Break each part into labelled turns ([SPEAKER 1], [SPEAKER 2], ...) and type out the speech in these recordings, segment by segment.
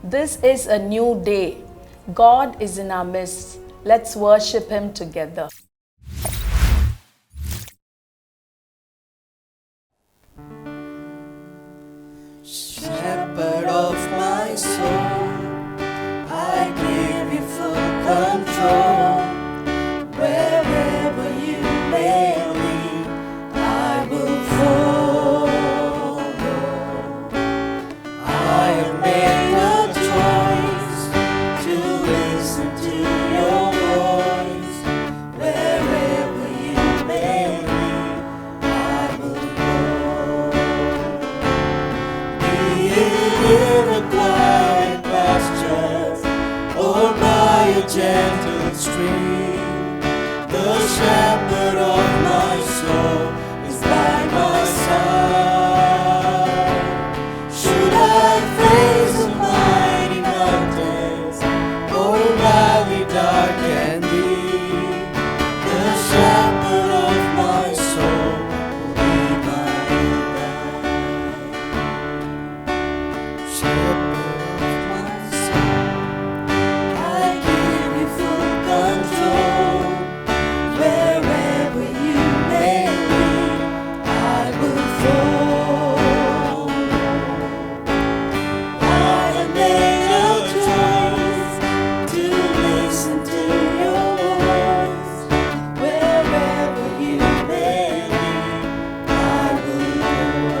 [SPEAKER 1] This is a new day. God is in our midst. Let's worship Him together.
[SPEAKER 2] Shepherd of my soul, I give you full control. Wherever you may lead, I will follow. I have made a choice to listen to your voice. Wherever you may lead, I will go. Be it in a quiet pasture or by a gentle stream, the shepherd of my soul is by my side. Should I face the mighty mountains or valley dark and deep, the shepherd of my soul will be my guide. Shepherd of my soul, I give you full control. Wherever you may lead, I will follow. I have made a choice to listen to your voice. Wherever you may lead, I will go.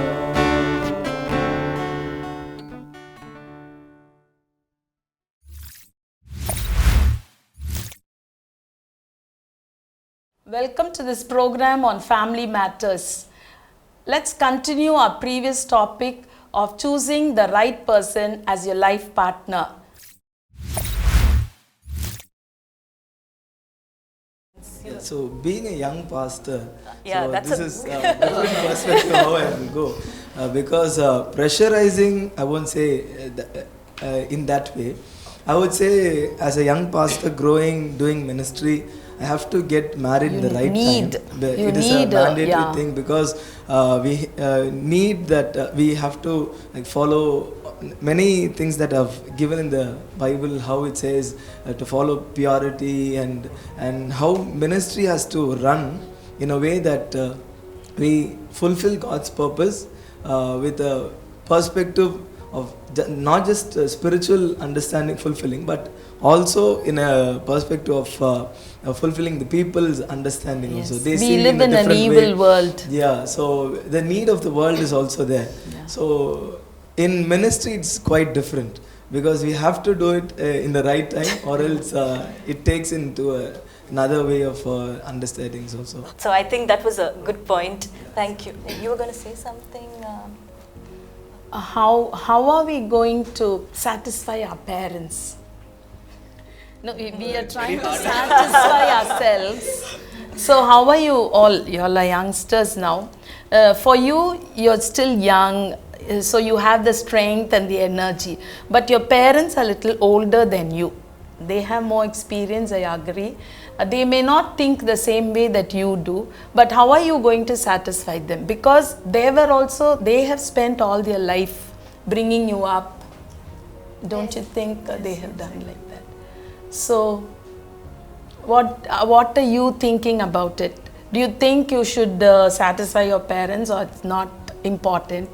[SPEAKER 1] Welcome to this program on Family Matters. Let's continue our previous topic of choosing the right person as your life partner.
[SPEAKER 3] So being a young pastor,
[SPEAKER 1] Yeah,
[SPEAKER 3] so
[SPEAKER 1] that's
[SPEAKER 3] this
[SPEAKER 1] a-
[SPEAKER 3] is different perspective how I will go because pressurizing, I won't say in that way. I would say as a young pastor growing, doing ministry, I have to get married
[SPEAKER 1] You
[SPEAKER 3] the right
[SPEAKER 1] need-
[SPEAKER 3] time.
[SPEAKER 1] you
[SPEAKER 3] It is
[SPEAKER 1] need,
[SPEAKER 3] a mandatory
[SPEAKER 1] yeah.
[SPEAKER 3] thing because we need that we have to follow many things that I've given in the Bible, how it says to follow purity and how ministry has to run in a way that we fulfill God's purpose with a perspective of not just spiritual understanding fulfilling, but also in a perspective of fulfilling the people's understanding.
[SPEAKER 1] Yes.
[SPEAKER 3] Also, they
[SPEAKER 1] We
[SPEAKER 3] see
[SPEAKER 1] live in an
[SPEAKER 3] different
[SPEAKER 1] evil
[SPEAKER 3] way.
[SPEAKER 1] world.
[SPEAKER 3] Yeah, so the need of the world is also there.
[SPEAKER 1] Yeah.
[SPEAKER 3] So in ministry, it's quite different because we have to do it in the right time, or else it takes into another way of understandings also.
[SPEAKER 4] So I think that was a good point. Thank you. You were going to say something?
[SPEAKER 1] How are we going to satisfy our parents? No, we are trying to satisfy ourselves. So how are you all? You all are youngsters now. For you, you're still young, so you have the strength and the energy. But your parents are a little older than you. They have more experience, I agree. They may not think the same way that you do, but how are you going to satisfy them? Because they have spent all their life bringing you up. Don't you think they have done like that? So, what are you thinking about it? Do you think you should satisfy your parents, or it's not important?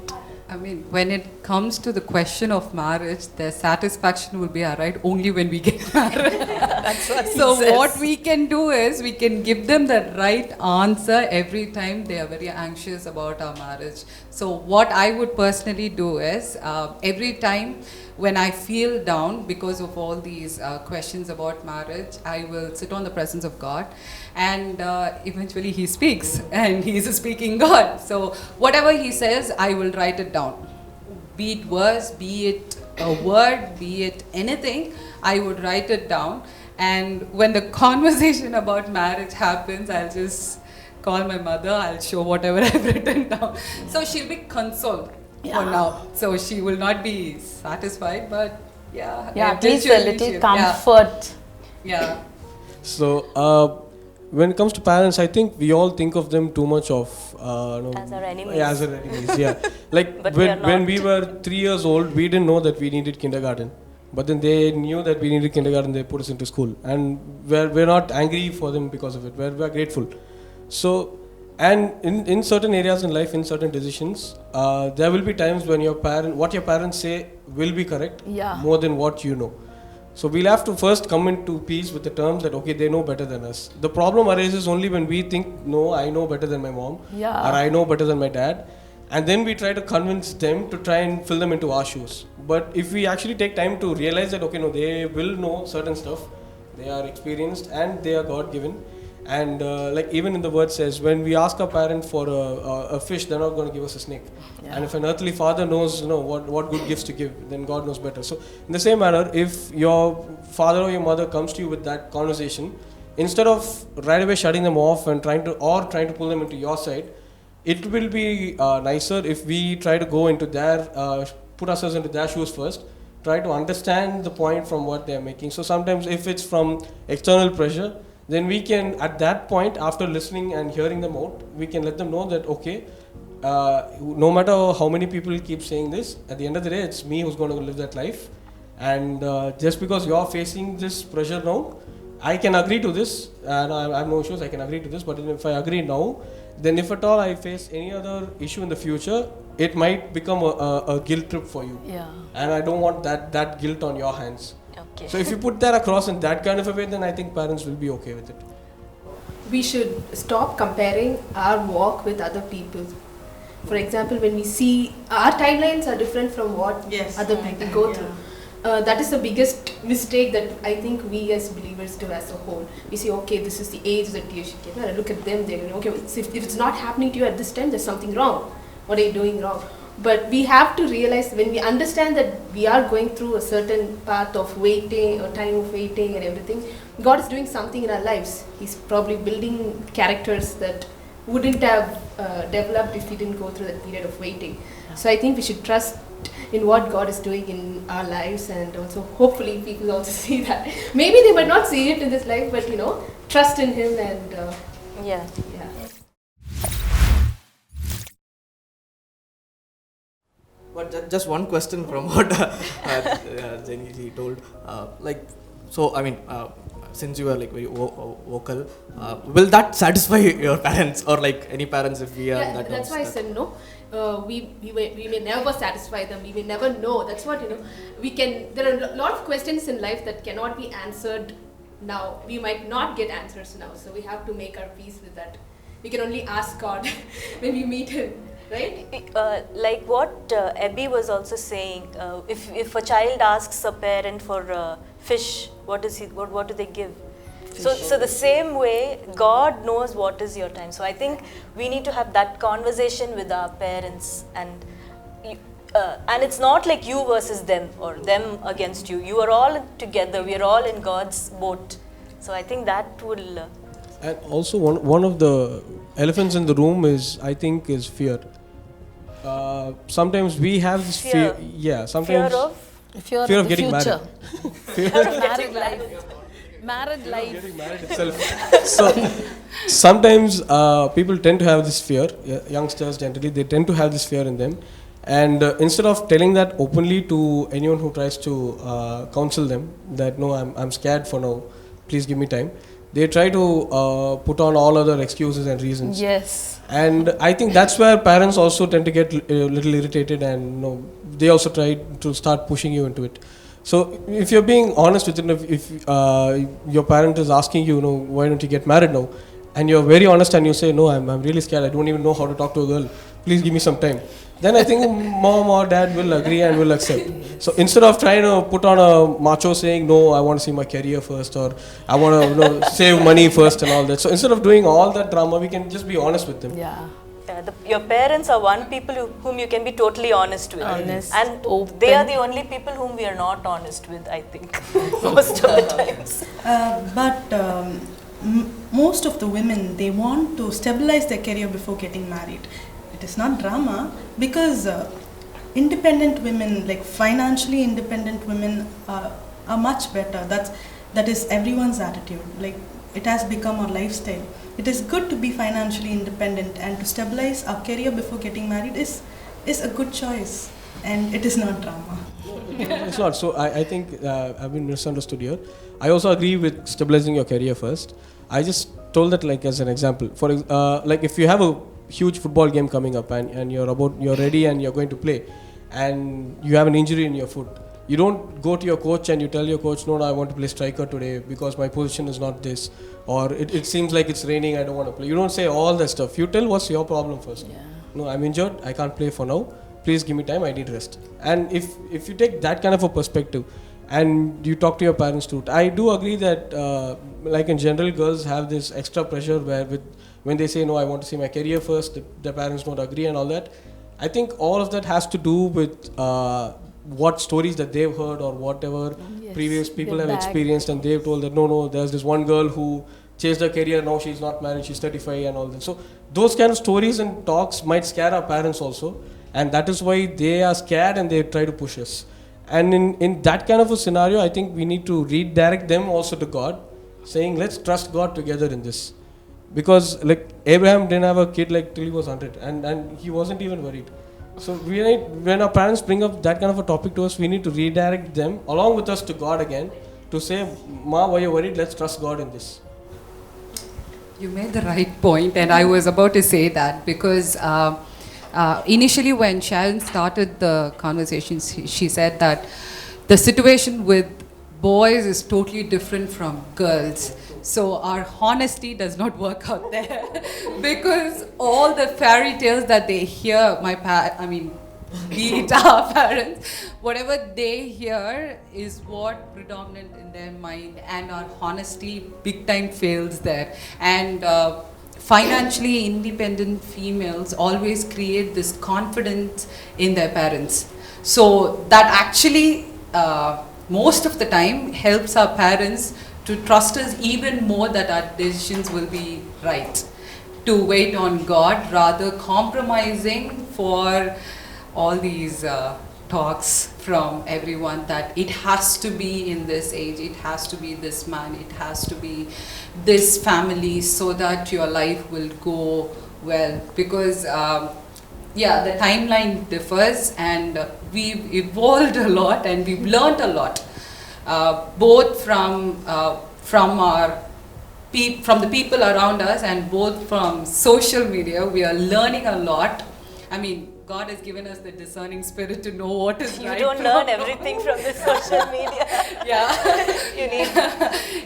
[SPEAKER 5] I mean, when it comes to the question of marriage, their satisfaction will be alright only when we get married.
[SPEAKER 1] That's what he
[SPEAKER 5] So
[SPEAKER 1] says.
[SPEAKER 5] what we can do is we can give them the right answer every time they are very anxious about our marriage. So what I would personally do is every time when I feel down because of all these questions about marriage, I will sit on the presence of God, and eventually He speaks, and He is a speaking God. So whatever He says, I will write it down. Be it verse, be it a word, be it anything, I would write it down. And when the conversation about marriage happens, I'll just call my mother, I'll show whatever I've written down. So she'll be consoled for now. So she will not be satisfied, but yeah.
[SPEAKER 1] At least a
[SPEAKER 5] eventually
[SPEAKER 1] little
[SPEAKER 5] she'll-
[SPEAKER 1] comfort.
[SPEAKER 5] Yeah.
[SPEAKER 6] So, when it comes to parents, I think we all think of them too much of
[SPEAKER 4] As our enemies.
[SPEAKER 6] Yeah, as our enemies. Yeah, like
[SPEAKER 4] But we are
[SPEAKER 6] when we
[SPEAKER 4] not.
[SPEAKER 6] were 3 years old, we didn't know that we needed kindergarten. But then they knew that we needed kindergarten, they put us into school. And we're not angry for them because of it, we're grateful. So, and in certain areas in life, in certain decisions, there will be times when what your parents say will be correct
[SPEAKER 1] Yeah.
[SPEAKER 6] more than what you know. So we'll have to first come into peace with the terms that, okay, they know better than us. The problem arises only when we think, no, I know better than my mom,
[SPEAKER 1] Yeah.
[SPEAKER 6] or I know better than my dad. And then we try to convince them to try and fill them into our shoes. But if we actually take time to realize that, okay, no, they will know certain stuff, they are experienced and they are God-given. And like even in the word says, when we ask our parent for a fish, they're not going to give us a snake.
[SPEAKER 1] Yeah.
[SPEAKER 6] And if an earthly father knows, what good gifts to give, then God knows better. So in the same manner, if your father or your mother comes to you with that conversation, instead of right away shutting them off and trying to pull them into your side, it will be nicer if we try to go into put ourselves into their shoes first, try to understand the point from what they are making. So sometimes if it's from external pressure, then we can, at that point, after listening and hearing them out, we can let them know that, okay, no matter how many people keep saying this, at the end of the day, it's me who's going to live that life. And just because you're facing this pressure now, I can agree to this, and I have no issues, I can agree to this, but if I agree now, then if at all I face any other issue in the future, it might become a guilt trip for you.
[SPEAKER 1] Yeah.
[SPEAKER 6] And I don't want that guilt on your hands.
[SPEAKER 4] Okay.
[SPEAKER 6] So if you put that across in that kind of a way, then I think parents will be okay with it.
[SPEAKER 7] We should stop comparing our walk with other people. For example, when we see our timelines are different from what
[SPEAKER 8] Yes.
[SPEAKER 7] other people go through. That is the biggest mistake that I think we as believers do as a whole. We say, okay, this is the age that you should get married. Look at them, they're okay. If it's not happening to you at this time, there's something wrong. What are you doing wrong? But we have to realize, when we understand that we are going through a certain path of waiting or time of waiting and everything, God is doing something in our lives. He's probably building characters that wouldn't have developed if we didn't go through that period of waiting. So I think we should trust in what God is doing in our lives, and also hopefully people also see that. Maybe they might not see it in this life, but trust in Him and
[SPEAKER 4] Yeah.
[SPEAKER 7] yeah.
[SPEAKER 9] But just one question from what Jenny told. Since you are like very vocal, will that satisfy your parents or like any parents if we are
[SPEAKER 7] Yeah,
[SPEAKER 9] that?
[SPEAKER 7] that's why I said no. We may never satisfy them. We may never know. That's what we can. There are a lot of questions in life that cannot be answered now. We might not get answers now, so we have to make our peace with that. We can only ask God when we meet Him, right?
[SPEAKER 4] Like what Abby was also saying, if a child asks a parent for fish, what do they give? So the same way, God knows what is your time. So I think we need to have that conversation with our parents, and it's not like you versus them or them against you. You are all together. We are all in God's boat. So I think that will.
[SPEAKER 6] And also one of the elephants in the room is fear. Sometimes we have this fear. Yeah, sometimes
[SPEAKER 4] Fear of
[SPEAKER 6] fear of getting
[SPEAKER 1] future.
[SPEAKER 6] married.
[SPEAKER 1] Married life.
[SPEAKER 6] Getting married itself. So sometimes people tend to have this fear. Youngsters generally, they tend to have this fear in them, and instead of telling that openly to anyone who tries to counsel them that no, I'm scared for now, please give me time, they try to put on all other excuses and reasons.
[SPEAKER 1] Yes.
[SPEAKER 6] And I think that's where parents also tend to get a little irritated, and they also try to start pushing you into it. So if you're being honest with it, if your parent is asking you, why don't you get married now, and you're very honest and you say, no, I'm really scared, I don't even know how to talk to a girl, please give me some time, then I think mom or dad will agree and will accept. So instead of trying to put on a macho saying, no, I want to see my career first, or I want to save money first and all that. So instead of doing all that drama, we can just be honest with them.
[SPEAKER 1] Yeah.
[SPEAKER 4] Your parents are one people whom you can be totally honest with.
[SPEAKER 1] Honest,
[SPEAKER 4] and
[SPEAKER 1] open.
[SPEAKER 4] they are the only people whom we are not honest with, I think, most of the times.
[SPEAKER 8] Most of the women, they want to stabilize their career before getting married. It is not drama, because independent women, like financially independent women, are much better. That is everyone's attitude. Like, it has become our lifestyle. It is good to be financially independent, and to stabilize our career before getting married is a good choice. and it is not drama.
[SPEAKER 6] It's not. So I think I've been misunderstood here. I also agree with stabilizing your career first. I just told that like as an example. Like if you have a huge football game coming up and you're ready and you're going to play, and you have an injury in your foot, you don't go to your coach and you tell your coach, no, I want to play striker today because my position is not this, or it seems like it's raining, I don't want to play. You don't say all that stuff. You tell what's your problem first.
[SPEAKER 1] Yeah.
[SPEAKER 6] No, I'm injured, I can't play for now. Please give me time, I need rest. And if you take that kind of a perspective and you talk to your parents too, I do agree that like in general, girls have this extra pressure when they say, no, I want to see my career first, the parents don't agree and all that. I think all of that has to do with what stories that they've heard or whatever previous people have experienced, and they've told that no, there's this one girl who chased her career, now she's not married, she's 35 and all that. So those kind of stories and talks might scare our parents also, and that is why they are scared and they try to push us. And in that kind of a scenario, I think we need to redirect them also to God, saying let's trust God together in this. Because like Abraham didn't have a kid like till he was 100, and he wasn't even worried. So when our parents bring up that kind of a topic to us, we need to redirect them along with us to God again, to say, Ma, why are you worried? Let's trust God in this.
[SPEAKER 5] You made the right point, and I was about to say that because initially when Sharon started the conversation, she said that the situation with boys is totally different from girls. So our honesty does not work out there because all the fairy tales that they hear, be it our parents, whatever they hear is what predominant in their mind, and our honesty big time fails there. And financially independent females always create this confidence in their parents. So that actually most of the time helps our parents to trust us even more that our decisions will be right, to wait on God rather compromising for all these talks from everyone that it has to be in this age, it has to be this man, it has to be this family so that your life will go well. Because the timeline differs, and we've evolved a lot and we've learned a lot. Both from the people around us and both from social media, we are learning a lot. I mean, God has given us the discerning spirit to know what is right.
[SPEAKER 4] You don't learn everything from the social media.
[SPEAKER 5] Yeah.
[SPEAKER 4] You need.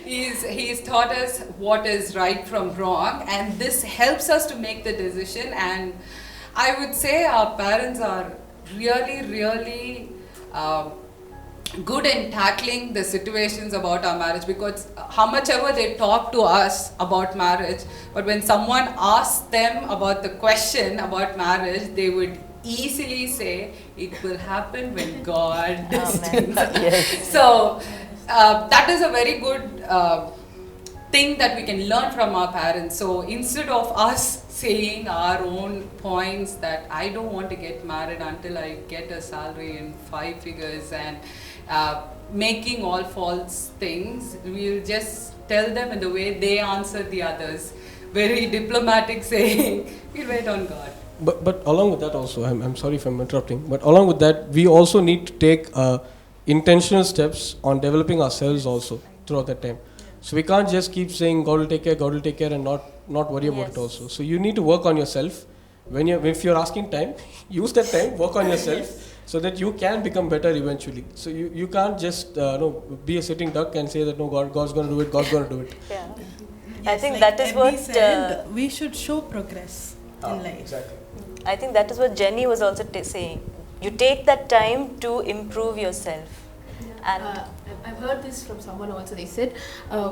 [SPEAKER 5] He's taught us what is right from wrong, and this helps us to make the decision. And I would say our parents are really, really good in tackling the situations about our marriage, because how much ever they talk to us about marriage, but when someone asks them about the question about marriage, they would easily say it will happen when God does things.
[SPEAKER 4] Yes.
[SPEAKER 5] So that is a very good thing that we can learn from our parents. So instead of us saying our own points that I don't want to get married until I get a salary in 5 figures and making all false things, we'll just tell them in the way they answer the others, very diplomatic, saying we'll wait on God.
[SPEAKER 6] But along with that also, I'm sorry if I'm interrupting, but along with that, we also need to take intentional steps on developing ourselves also throughout that time. So we can't just keep saying God will take care and not worry about it also. So you need to work on yourself. If you're asking time, use that time, work on yourself so that you can become better eventually. So you can't just be a sitting duck and say that no, God's going to do it, God's going to do it.
[SPEAKER 4] Yeah.
[SPEAKER 8] Yes,
[SPEAKER 4] I think
[SPEAKER 8] like
[SPEAKER 4] that is
[SPEAKER 8] Abby
[SPEAKER 4] what
[SPEAKER 8] said, we should show progress in life.
[SPEAKER 6] Exactly.
[SPEAKER 4] I think that is what Jenny was also saying. You take that time to improve yourself. And
[SPEAKER 7] I've heard this from someone also. They said,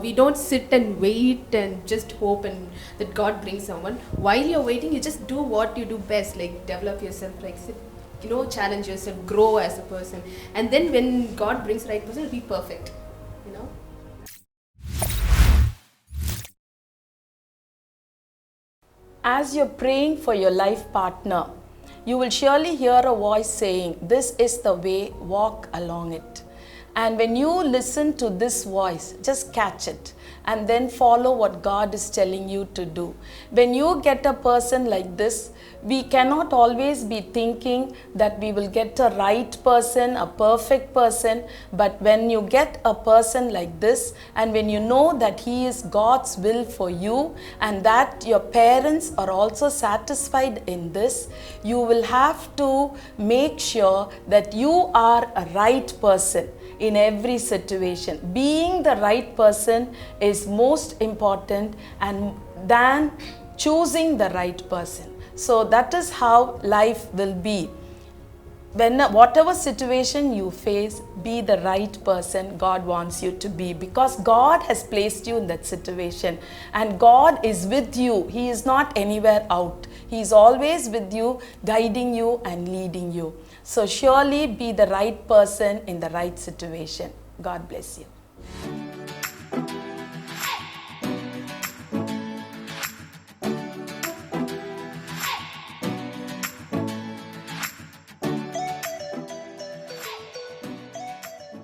[SPEAKER 7] we don't sit and wait and just hope and that God brings someone. While you're waiting, you just do what you do best, like develop yourself, like challenge yourself, grow as a person. And then when God brings the right person, it'll be perfect.
[SPEAKER 1] As you're praying for your life partner, you will surely hear a voice saying, "This is the way, walk along it." And when you listen to this voice, just catch it and then follow what God is telling you to do. When you get a person like this, we cannot always be thinking that we will get a right person, a perfect person, but when you get a person like this, and when you know that he is God's will for you, and that your parents are also satisfied in this, you will have to make sure that you are a right person in every situation. Being the right person is most important and than choosing the right person. So that is how life will be. When whatever situation you face, be the right person God wants you to be, because God has placed you in that situation and God is with you. He is not anywhere out. He is always with you, guiding you and leading you. So surely be the right person in the right situation. God bless you.